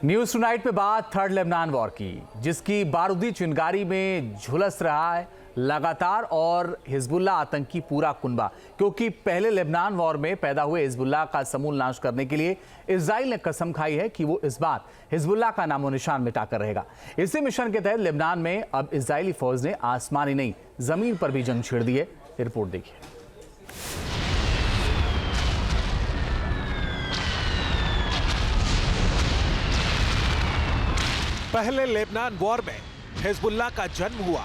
News tonight पे बात third Lebanon war की, जिसकी बारूदी चिंगारी में झुलस रहा है लगातार और हिजबुल्ला आतंकी पूरा कुनबा, क्योंकि पहले लेबनान वॉर में पैदा हुए हिजबुल्ला का समूल नाश करने के लिए इजराइल ने कसम खाई है कि वो इस बार हिजबुल्ला का नामो निशान मिटाकर रहेगा। इसी मिशन के तहत लेबनान में अब इजरायली फौज ने आसमानी नहीं जमीन पर भी जंग छेड़ दी है। रिपोर्ट देखिए। पहले लेबनान वॉर में हिजबुल्ला का जन्म हुआ,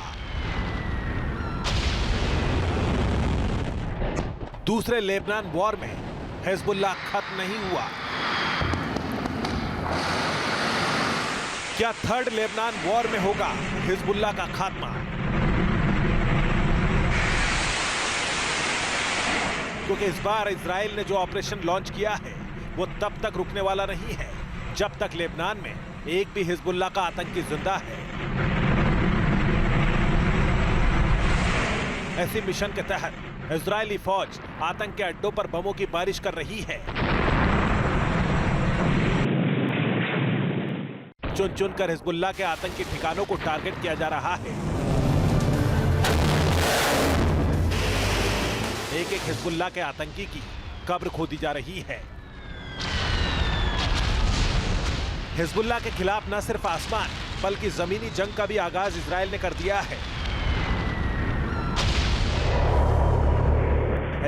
दूसरे लेबनान वॉर में हिजबुल्ला खत्म नहीं हुआ। क्या थर्ड लेबनान वॉर में होगा हिजबुल्ला का खात्मा? क्योंकि इस बार इजराइल ने जो ऑपरेशन लॉन्च किया है वो तब तक रुकने वाला नहीं है जब तक लेबनान में एक भी हिजबुल्ला का आतंकी जिंदा है। ऐसी मिशन के तहत इजरायली फौज आतंक के अड्डों पर बमों की बारिश कर रही है। चुन चुनकर हिजबुल्ला के आतंकी ठिकानों को टारगेट किया जा रहा है। एक एक हिजबुल्ला के आतंकी की कब्र खोदी जा रही है। हिजबुल्ला के खिलाफ न सिर्फ आसमान बल्कि जमीनी जंग का भी आगाज इजराइल ने कर दिया है।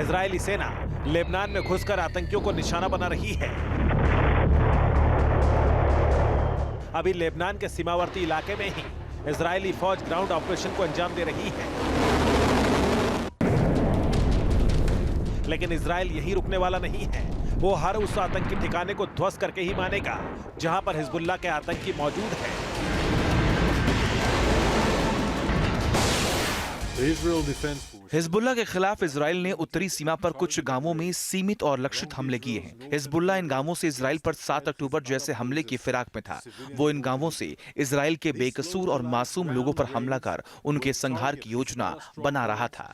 इजरायली सेना लेबनान में घुसकर आतंकियों को निशाना बना रही है। अभी लेबनान के सीमावर्ती इलाके में ही इजरायली फौज ग्राउंड ऑपरेशन को अंजाम दे रही है। लेकिन इजराइल यहीं रुकने वाला नहीं है। वो हर उस आतंकी ठिकाने को ध्वस्त करके ही मानेगा जहां पर हिजबुल्ला के आतंकी मौजूद हैं। हिजबुल्ला के खिलाफ इजराइल ने उत्तरी सीमा पर कुछ गांवों में सीमित और लक्षित हमले किए हैं। हिजबुल्ला इन गांवों से इजराइल पर 7 अक्टूबर जैसे हमले की फिराक में था। वो इन गांवों से इजराइल के बेकसूर और मासूम लोगों पर हमला कर उनके संहार की योजना बना रहा था।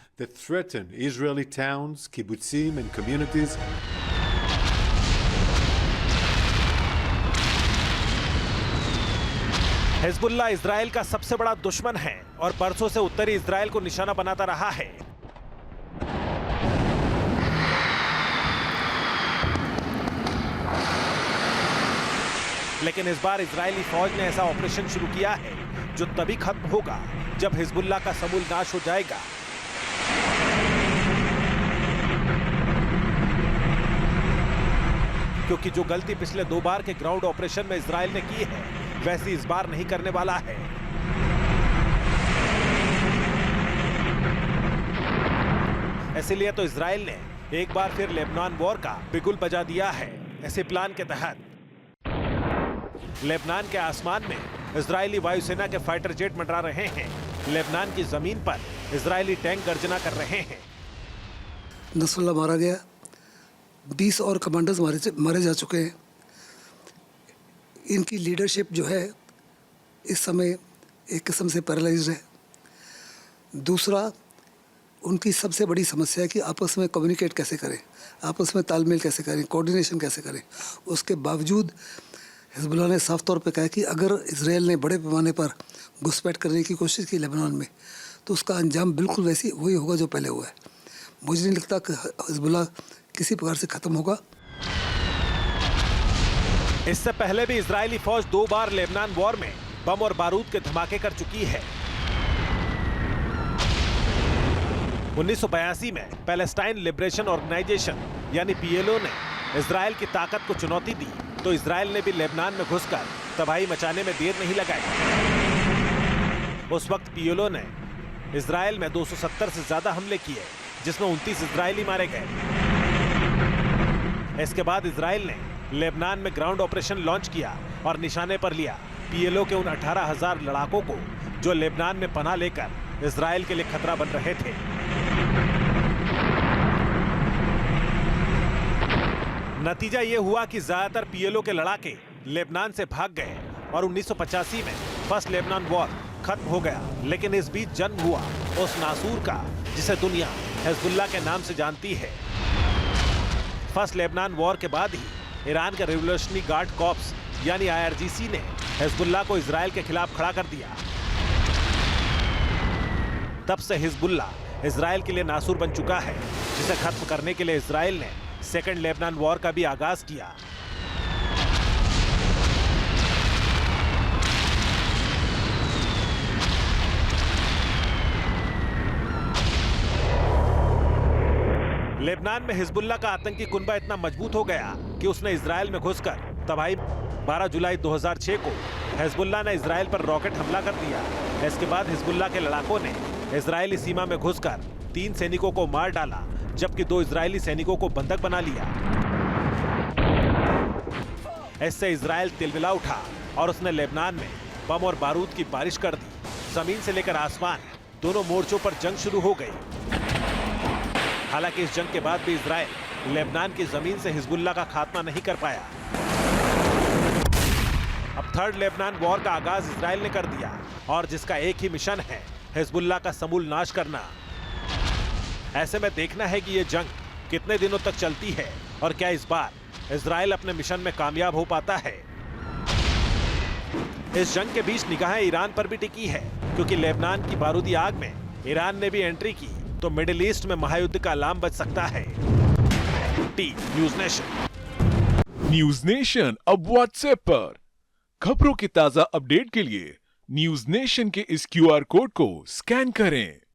हिजबुल्ला इजराइल का सबसे बड़ा दुश्मन है और बरसों से उत्तरी इजराइल को निशाना बनाता रहा है। लेकिन इस बार इजरायली फौज ने ऐसा ऑपरेशन शुरू किया है जो तभी खत्म होगा जब हिजबुल्ला का समूल नाश हो जाएगा। क्योंकि जो गलती पिछले 2 बार के ग्राउंड ऑपरेशन में इजराइल ने की है वैसी इस बार नहीं करने वाला है। इसलिए तो इजराइल ने एक बार फिर लेबनान वॉर का बिगुल बजा दिया है। ऐसे प्लान के तहत लेबनान के आसमान में इजरायली वायुसेना के फाइटर जेट मंडरा रहे हैं। लेबनान की जमीन पर इजरायली टैंक गर्जना कर रहे हैं। नसरुल्लाह मारा गया, 20 और कमांडर्स मारे जा चुके हैं। इनकी लीडरशिप जो है इस समय एक किस्म से पैरालाइज्ड है। दूसरा, उनकी सबसे बड़ी समस्या है कि आपस में कम्युनिकेट कैसे करें, आपस में तालमेल कैसे करें, कोऑर्डिनेशन कैसे करें। उसके बावजूद हिजबुल्लाह ने साफ तौर पे कहा कि अगर इजराइल ने बड़े पैमाने पर घुसपैठ करने की कोशिश की लेबनान में तो उसका अंजाम बिल्कुल वही होगा जो पहले हुआ है। मुझे नहीं लगता कि हिजबुल्लाह किसी प्रकार से ख़त्म होगा। इससे पहले भी इजरायली फौज 2 बार लेबनान वॉर में बम और बारूद के धमाके कर चुकी है। 1982 में पैलेस्टाइन लिबरेशन ऑर्गेनाइजेशन यानी PLO ने इजराइल की ताकत को चुनौती दी तो इजराइल ने भी लेबनान में घुसकर तबाही मचाने में देर नहीं लगाई। उस वक्त PLO ने इजराइल में 270 से ज्यादा हमले किए, जिसमें 29 इजरायली मारे गए। इसके बाद इजराइल ने लेबनान में ग्राउंड ऑपरेशन लॉन्च किया और निशाने पर लिया PLO के उन 18,000 लड़ाकों को जो लेबनान में पनाह लेकर इजराइल के लिए खतरा बन रहे थे। नतीजा यह हुआ कि ज्यादातर PLO के लड़ाके लेबनान से भाग गए और 1985 में फर्स्ट लेबनान वॉर खत्म हो गया। लेकिन इस बीच जन्म हुआ उस नासूर का जिसे दुनिया हिजबुल्ला के नाम से जानती है। फर्स्ट लेबनान वॉर के बाद ही ईरान के रिवोल्यूशनरी गार्ड कॉर्प्स यानी IRGC ने हिजबुल्लाह को इजराइल के खिलाफ खड़ा कर दिया। तब से हिजबुल्लाह इजराइल के लिए नासूर बन चुका है, जिसे खत्म करने के लिए इजराइल ने सेकेंड लेबनान वॉर का भी आगाज किया। लेबनान में हिजबुल्लाह का आतंकी कुनबा इतना मजबूत हो गया कि उसने इजराइल में घुसकर तबाही 12 जुलाई 2006 को हिजबुल्लाह ने इजराइल पर रॉकेट हमला कर दिया। इसके बाद हिजबुल्लाह के लड़ाकों ने इजरायली सीमा में घुसकर 3 सैनिकों को मार डाला, जबकि 2 इजरायली सैनिकों को बंधक बना लिया। इससे इजराइल तिलमिला उठा और उसने लेबनान में बम और बारूद की बारिश कर दी। जमीन से लेकर आसमान दोनों मोर्चों पर जंग शुरू हो गई। हालांकि इस जंग के बाद भी इजराइल लेबनान की जमीन से हिजबुल्लाह का खात्मा नहीं कर पाया। अब थर्ड लेबनान वॉर का आगाज इजराइल ने कर दिया और जिसका एक ही मिशन है, हिजबुल्लाह का समूल नाश करना। ऐसे में देखना है कि यह जंग कितने दिनों तक चलती है और क्या इस बार इजराइल अपने मिशन में कामयाब हो पाता है। इस जंग के बीच निगाहें ईरान पर भी टिकी है, क्योंकि लेबनान की बारूदी आग में ईरान ने भी एंट्री की तो मिडिल ईस्ट में महायुद्ध का अलार्म बज सकता है। News nation. न्यूज़ नेशन अब व्हाट्सएप पर खबरों की ताजा अपडेट के लिए न्यूज़ नेशन के इस QR कोड को स्कैन करें।